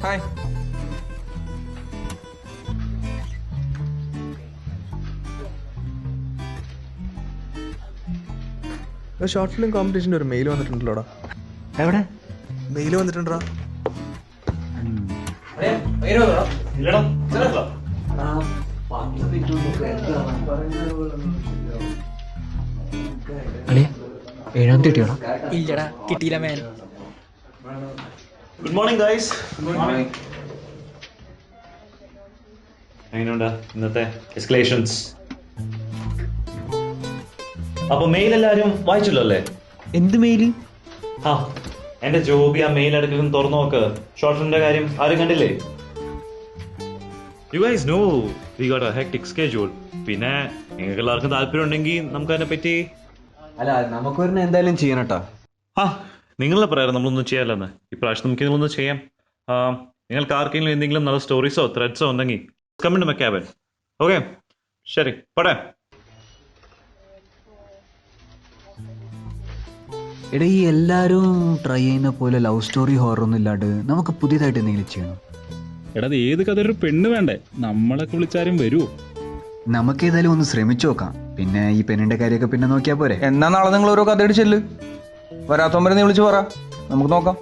Hi. Short film കോമ്പറ്റീഷൻ്റെ ഒരു mail വന്നിട്ടുണ്ടല്ലോടാ. എവിടെ mail വന്നിട്ടുണ്ടോ? ഏഴാം തീയതിയാണോ? ഇല്ലടാ, കിട്ടിയില്ല മേൻ. Good morning guys. എങ്ങനെയുണ്ട് ഇന്നത്തെ എസ്കലേഷൻസ്? അപ്പൊ മെയിൽ എല്ലാരും വായിച്ചല്ലോ അല്ലേ? എന്ത് മെയില്? ആ എന്റെ ജോബി ആ മെയിൽ എടുക്കും തുറന്നു നോക്ക്. ഷോർട്ട് ഫിലിമിന്റെ കാര്യം ആരും കണ്ടില്ലേ? You guys know we got a hectic schedule. പിന്നെ നിങ്ങൾക്ക് എല്ലാവർക്കും താല്പര്യം ഉണ്ടെങ്കിൽ നമുക്ക് അതിനെ പറ്റി അല്ല, നമുക്കൊരെണ്ണം എന്തായാലും ചെയ്യണട്ടാ. ആ നിങ്ങളുടെ പറയാറ് നമ്മളൊന്നും ചെയ്യാമല്ലെന്ന്. ഇപ്രാവശ്യം നമുക്ക് നിങ്ങളൊന്നും ചെയ്യാം. നിങ്ങൾക്ക് ആർക്കെങ്കിലും എന്തെങ്കിലും നല്ല സ്റ്റോറീസോ ത്രെഡ്സോ ഉണ്ടെങ്കിൽ കമന്റ് വെക്കാവൻ. ഓക്കെ ശരി പോട്ടെ. എടാ, ഈ എല്ലാരും ട്രൈ ചെയ്യുന്ന പോലെ ലവ് സ്റ്റോറി ഹൊറർ ഒന്നും ഇല്ലാണ്ട് നമുക്ക് പുതിയതായിട്ട് എന്തെങ്കിലും ചെയ്യണം. എടാ, ഏത് കഥ ഒരു പെണ്ണ് വേണ്ടേ? നമ്മളൊക്കെ വിളിച്ചാരും വരുമോ? നമുക്ക് ഏതായാലും ഒന്ന് ശ്രമിച്ചു നോക്കാം. പിന്നെ ഈ പെണ്ണിന്റെ കാര്യമൊക്കെ പിന്നെ നോക്കിയാ പോരെ? എന്നാ നാളെ നിങ്ങൾ ഓരോ കഥ അടിച്ചെല്ല്. വരാത്തവരെ നീ വിളിച്ച് പറ, നമുക്ക് നോക്കാം.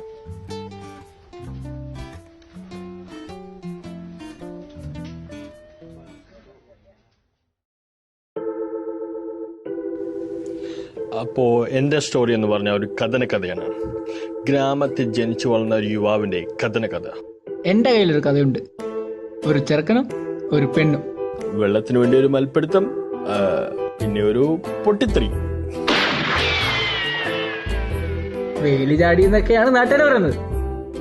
അപ്പോൾ എൻ്റെ സ്റ്റോറി എന്ന് പറഞ്ഞാൽ ഒരു കഥയാണ്. ഗ്രാമത്തിൽ ജനിച്ചു വളർന്ന ഒരു യുവാവിൻ്റെ കഥ. എന്റെ കയ്യിലൊരു കഥയുണ്ട്. ഒരു ചെറുക്കനും ഒരു പെണ്ണും. വെള്ളത്തിന് വേണ്ടി ഒരു മൽപ്പിടുത്തം, പിന്നെ ഒരു പൊട്ടിത്തെറി. വേലി ചാടി എന്നൊക്കെയാണ് നാട്ടുകാർ പറയുന്നത്.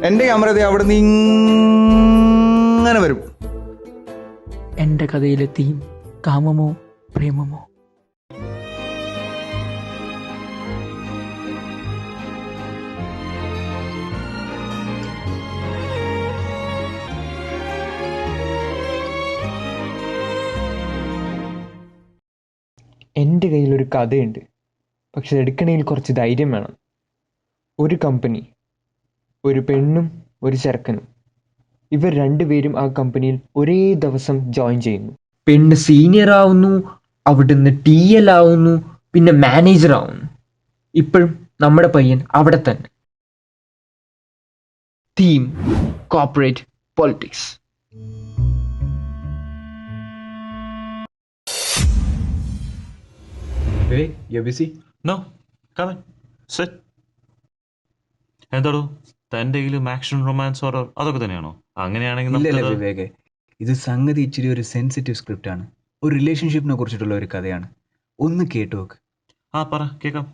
എന്റെ ക്യാമറ അവിടെ നീ ഇങ്ങനെ വരും. എന്റെ കഥയിലെ തീം കാമമോ പ്രേമമോ? എൻ്റെ കയ്യിലൊരു കഥയുണ്ട്. പക്ഷെ എടുക്കണമെങ്കിൽ കുറച്ച് ധൈര്യം വേണം. ഒരു കമ്പനി, ഒരു പെണ്ണും ഒരു ചെറുക്കനും. ഇവർ രണ്ടുപേരും ആ കമ്പനിയിൽ ഒരേ ദിവസം ജോയിൻ ചെയ്യുന്നു. പെണ്ണ് സീനിയർ ആവുന്നു, അവിടുന്ന് TL ആവുന്നു, പിന്നെ മാനേജർ ആവുന്നു. ഇപ്പോഴും നമ്മുടെ പയ്യൻ അവിടെ തന്നെ. Theme corporate politics. നോ കമൻ സെറ്റ്. എന്താടോ തൻ്റെ കയ്യിലും ആക്ഷൻ റൊമാൻസ് ഹൊറർ അതൊക്കെ തന്നെയാണോ? അങ്ങനെയാണെങ്കിൽ ഇല്ലല്ല നമുക്കത് വിവേകെ, ഇത് സംഗതി ഇച്ചിരി ഒരു സെൻസിറ്റീവ് സ്ക്രിപ്റ്റ് ആണ്. ഒരു റിലേഷൻഷിപ്പിനെ കുറിച്ചിട്ടുള്ള ഒരു കഥയാണ്. ഒന്ന് കേട്ടു നോക്ക്. ആ പറ കേൾക്കാം.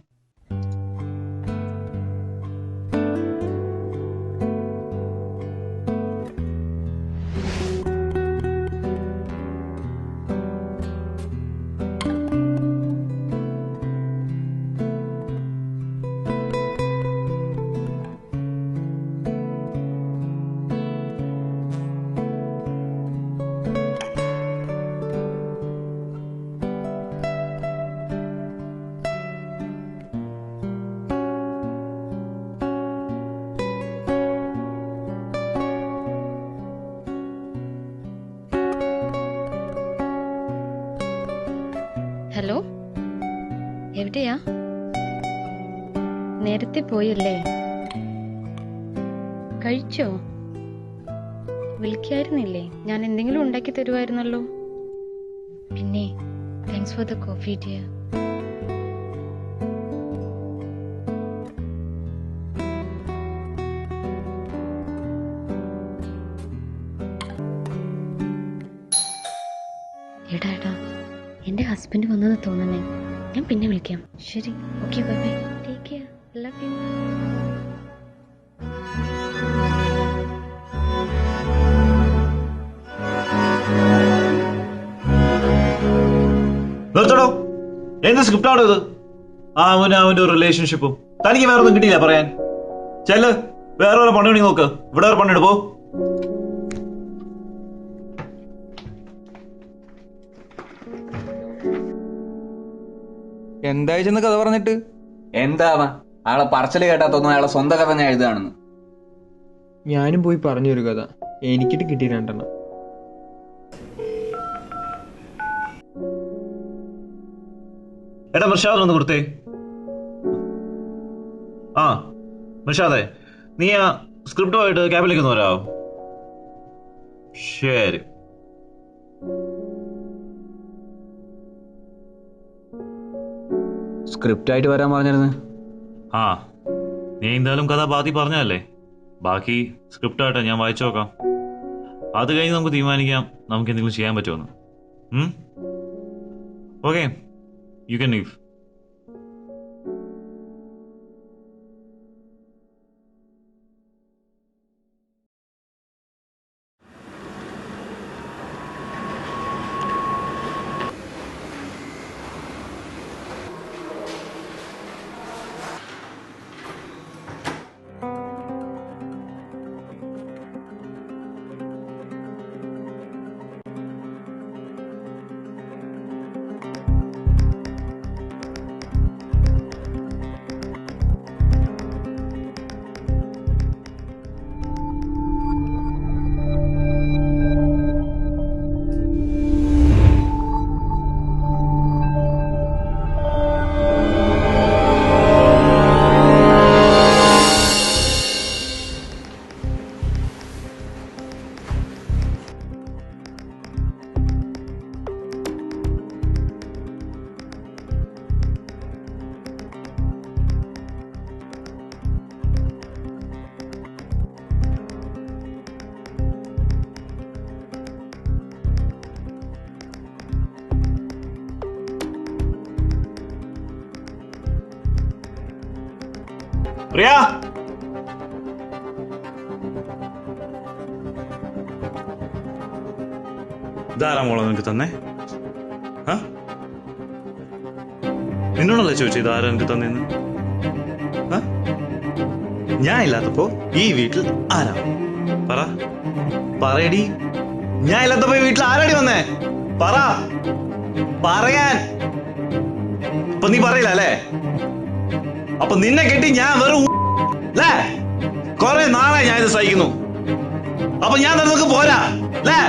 ഹലോ, എവിടെയാ? നേരത്തെ പോയല്ലേ? കഴിച്ചോ? വിളിക്കായിരുന്നില്ലേ? ഞാൻ എന്തെങ്കിലും ഉണ്ടാക്കി തരുമായിരുന്നല്ലോ. പിന്നെ thanks for the coffee dear. എടാ എന്റെ ഹസ്ബൻഡ് വന്നെന്ന് തോന്നുന്നേ. ഞാൻ പിന്നെ വിളിക്കാം. ശരി, okay, bye bye, take care, love you. നിർത്തടോ, എന്ത് സ്ക്രിപ്റ്റാണോ ഇത്? അവന്റെ ഒരു റിലേഷൻഷിപ്പും തനിക്ക് വേറെ ഒന്നും കിട്ടിയില്ല പറയാൻ. ചെല്ല്, വേറെ ഒരു പണി വേണമെങ്കിൽ നോക്ക്. ഇവിടെ വേറെ പണിയെടു പോ. എന്തായി ചെന്ന് കഥ പറഞ്ഞിട്ട്? എന്താവാ, ആളെ പറച്ചില് കേട്ടാ തോന്നുന്നു അയാളെ സ്വന്തം കഥ ഞാൻ എഴുതാണെന്ന്. ഞാനും പോയി പറഞ്ഞൊരു കഥ. എനിക്കിട്ട് കിട്ടി 2 എണ്ണം. എടാ മിർഷാദ് ഒന്ന് കൊടുത്തേ. ആ മിർഷാദേ, നീ ആ സ്ക്രിപ്റ്റുമായിട്ട് ക്യാബിലേക്ക് ഒന്ന് വരാമോ? ശരി. സ്ക്രിപ്റ്റായിട്ട് വരാൻ പറഞ്ഞിരുന്നു. ആ നീ എന്തായാലും കഥ ബാക്കി പറഞ്ഞല്ലേ, ബാക്കി സ്ക്രിപ്റ്റായിട്ട് ഞാൻ വായിച്ചു നോക്കാം. അത് കഴിഞ്ഞ് നമുക്ക് തീരുമാനിക്കാം നമുക്ക് എന്തെങ്കിലും ചെയ്യാൻ പറ്റുമെന്ന്. Okay, you can leave. Priya, ഇതാരാ മോളെ നിനക്ക് തന്നെ? നിന്നോടല്ലേ ചോദിച്ചു ഇതാരാ എനിക്ക് തന്നെന്ന്? ഞാൻ ഇല്ലാത്തപ്പോ ഈ വീട്ടിൽ ആരാ? പറയടി, ഞാൻ ഇല്ലാത്തപ്പോ ഈ വീട്ടിൽ ആരാടി വന്നേ? പറയാൻ. അപ്പൊ നീ പറയില്ല അല്ലേ? അപ്പൊ നിന്നെ കെട്ടി ഞാൻ വെറും അല്ലേ? കുറെ നാളെ ഞാൻ ഇത് സഹിക്കുന്നു. അപ്പൊ ഞാൻ നിനക്ക് പോരാ അല്ലേ?